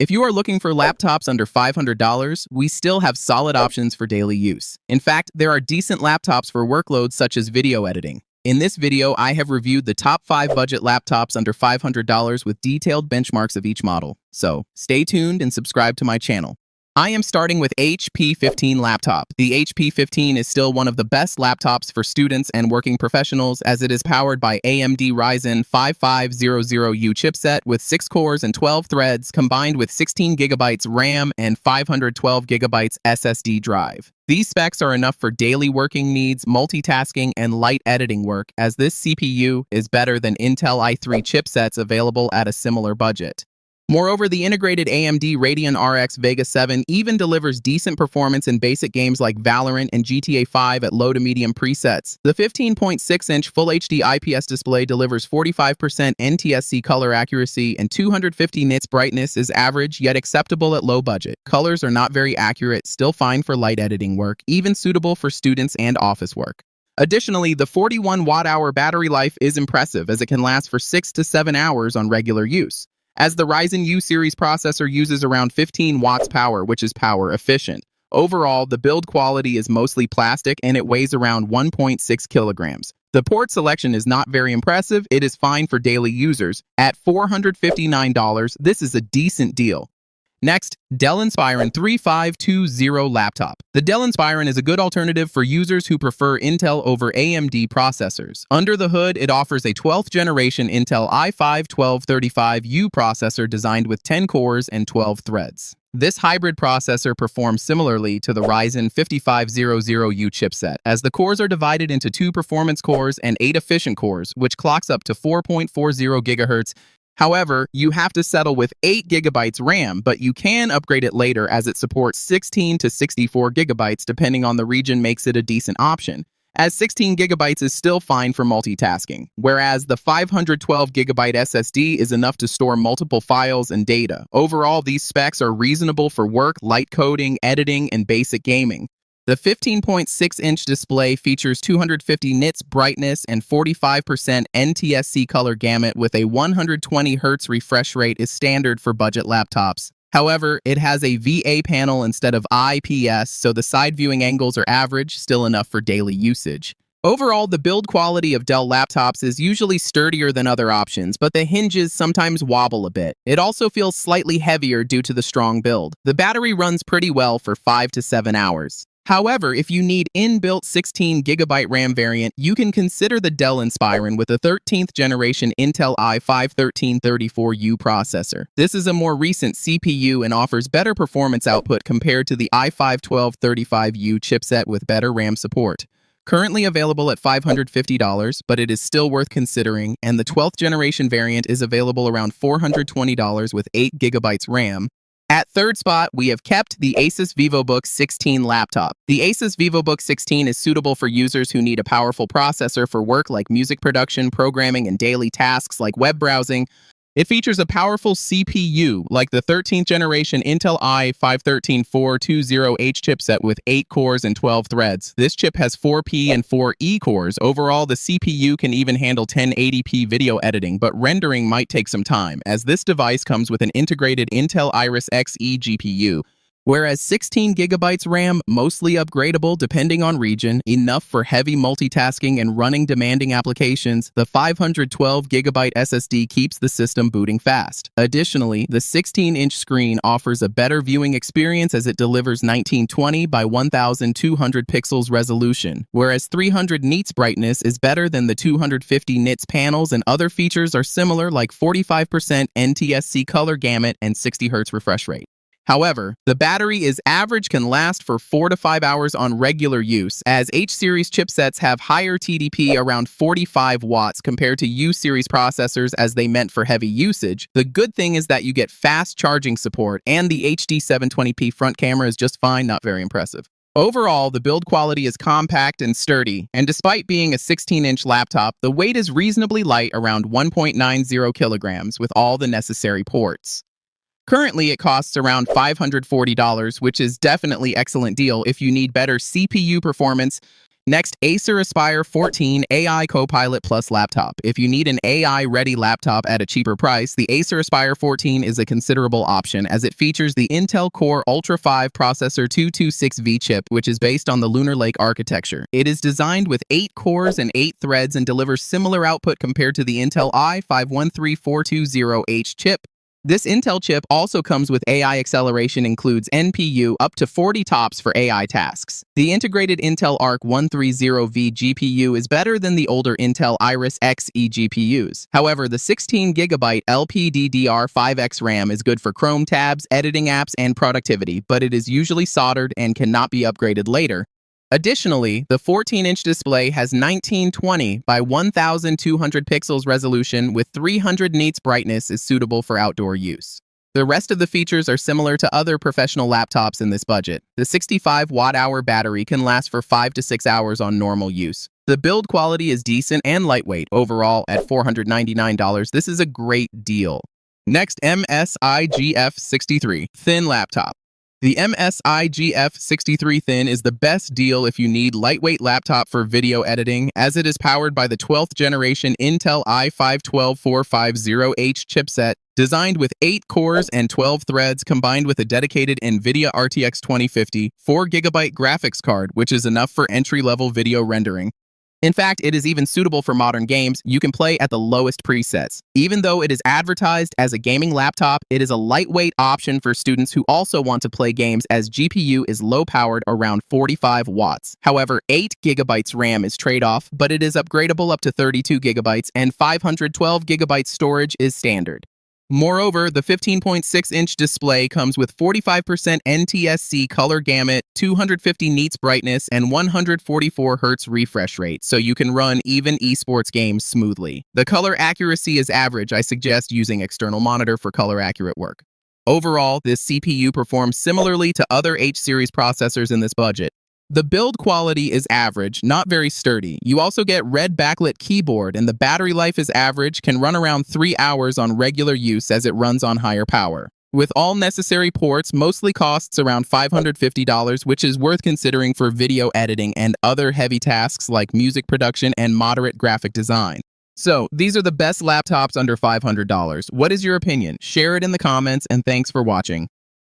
If you are looking for laptops under $500, we still have solid options for daily use. In fact, there are decent laptops for workloads such as video editing. In this video, I have reviewed the top 5 budget laptops under $500 with detailed benchmarks of each model. So, stay tuned and subscribe to my channel. I am starting with HP 15 laptop. The HP 15 is still one of the best laptops for students and working professionals as it is powered by AMD Ryzen 5500U chipset with 6 cores and 12 threads combined with 16GB RAM and 512GB SSD drive. These specs are enough for daily working needs, multitasking, and light editing work, as this CPU is better than Intel i3 chipsets available at a similar budget. Moreover, the integrated AMD Radeon RX Vega 7 even delivers decent performance in basic games like Valorant and GTA 5 at low to medium presets. The 15.6-inch Full HD IPS display delivers 45% NTSC color accuracy and 250 nits brightness is average yet acceptable at low budget. Colors are not very accurate, still fine for light editing work, even suitable for students and office work. Additionally, the 41 watt-hour battery life is impressive as it can last for 6 to 7 hours on regular use, as the Ryzen U series processor uses around 15 watts power, which is power efficient. Overall, the build quality is mostly plastic and it weighs around 1.6 kilograms. The port selection is not very impressive, it is fine for daily users. At $459, this is a decent deal. Next, Dell Inspiron 3520 laptop. The Dell Inspiron is a good alternative for users who prefer Intel over AMD processors. Under the hood, it offers a 12th generation Intel i5-1235U processor designed with 10 cores and 12 threads. This hybrid processor performs similarly to the Ryzen 5500U chipset, as the cores are divided into 2 performance cores and 8 efficient cores, which clocks up to 4.40 GHz. However, you have to settle with 8GB RAM, but you can upgrade it later as it supports 16 to 64GB depending on the region makes it a decent option, as 16GB is still fine for multitasking, whereas the 512GB SSD is enough to store multiple files and data. Overall, these specs are reasonable for work, light coding, editing, and basic gaming. The 15.6-inch display features 250 nits brightness and 45% NTSC color gamut with a 120 Hz refresh rate is standard for budget laptops. However, it has a VA panel instead of IPS, so the side viewing angles are average, still enough for daily usage. Overall, the build quality of Dell laptops is usually sturdier than other options, but the hinges sometimes wobble a bit. It also feels slightly heavier due to the strong build. The battery runs pretty well for 5 to 7 hours. However, if you need inbuilt 16GB RAM variant, you can consider the Dell Inspiron with a 13th generation Intel i5-1334U processor. This is a more recent CPU and offers better performance output compared to the i5-1235U chipset with better RAM support. Currently available at $550, but it is still worth considering, and the 12th generation variant is available around $420 with 8GB RAM. At third spot, we have kept the Asus VivoBook 16 laptop. The Asus VivoBook 16 is suitable for users who need a powerful processor for work like music production, programming, and daily tasks like web browsing. It features a powerful CPU like the 13th generation Intel i5-13420H chipset with 8 cores and 12 threads. This chip has 4P and 4E cores. Overall, the CPU can even handle 1080p video editing, but rendering might take some time, as this device comes with an integrated Intel Iris Xe GPU. Whereas 16GB RAM, mostly upgradable depending on region, enough for heavy multitasking and running demanding applications, the 512GB SSD keeps the system booting fast. Additionally, the 16-inch screen offers a better viewing experience as it delivers 1920 by 1200 pixels resolution, whereas 300 nits brightness is better than the 250 nits panels, and other features are similar like 45% NTSC color gamut and 60 Hz refresh rate. However, the battery is average, can last for 4 to 5 hours on regular use, as H-series chipsets have higher TDP around 45 watts compared to U-series processors as they meant for heavy usage. The good thing is that you get fast charging support, and the HD 720p front camera is just fine, not very impressive. Overall, the build quality is compact and sturdy, and despite being a 16-inch laptop, the weight is reasonably light, around 1.90 kilograms, with all the necessary ports. Currently, it costs around $540, which is definitely excellent deal if you need better CPU performance, Next, Acer Aspire 14 AI Copilot Plus Laptop. If you need an AI-ready laptop at a cheaper price, the Acer Aspire 14 is a considerable option as it features the Intel Core Ultra 5 processor 226V chip, which is based on the Lunar Lake architecture. It is designed with 8 cores and 8 threads and delivers similar output compared to the Intel i5-13420H chip. This Intel chip also comes with AI acceleration, includes NPU up to 40 TOPS for AI tasks. The integrated Intel Arc 130V GPU is better than the older Intel Iris Xe GPUs. However, the 16GB LPDDR5X RAM is good for Chrome tabs, editing apps, and productivity, but it is usually soldered and cannot be upgraded later. Additionally, the 14-inch display has 1920 by 1200 pixels resolution with 300 nits brightness is suitable for outdoor use. The rest of the features are similar to other professional laptops in this budget. The 65 watt-hour battery can last for 5 to 6 hours on normal use. The build quality is decent and lightweight. Overall, at $499, this is a great deal. Next, MSI GF63 Thin Laptop. The MSI GF63 Thin is the best deal if you need lightweight laptop for video editing, as it is powered by the 12th generation Intel i5-12450H chipset, designed with 8 cores and 12 threads combined with a dedicated NVIDIA RTX 2050 4GB graphics card, which is enough for entry-level video rendering. In fact, it is even suitable for modern games. You can play at the lowest presets. Even though it is advertised as a gaming laptop, it is a lightweight option for students who also want to play games, as GPU is low-powered around 45 watts. However, 8GB RAM is trade-off, but it is upgradable up to 32GB and 512GB storage is standard. Moreover, the 15.6-inch display comes with 45% NTSC color gamut, 250 nits brightness, and 144 Hz refresh rate, so you can run even esports games smoothly. The color accuracy is average. I suggest using external monitor for color-accurate work. Overall, this CPU performs similarly to other H-series processors in this budget. The build quality is average, not very sturdy. You also get red backlit keyboard, and the battery life is average, can run around 3 hours on regular use as it runs on higher power. With all necessary ports, mostly costs around $550, which is worth considering for video editing and other heavy tasks like music production and moderate graphic design. So, these are the best laptops under $500. What is your opinion? Share it in the comments, and thanks for watching.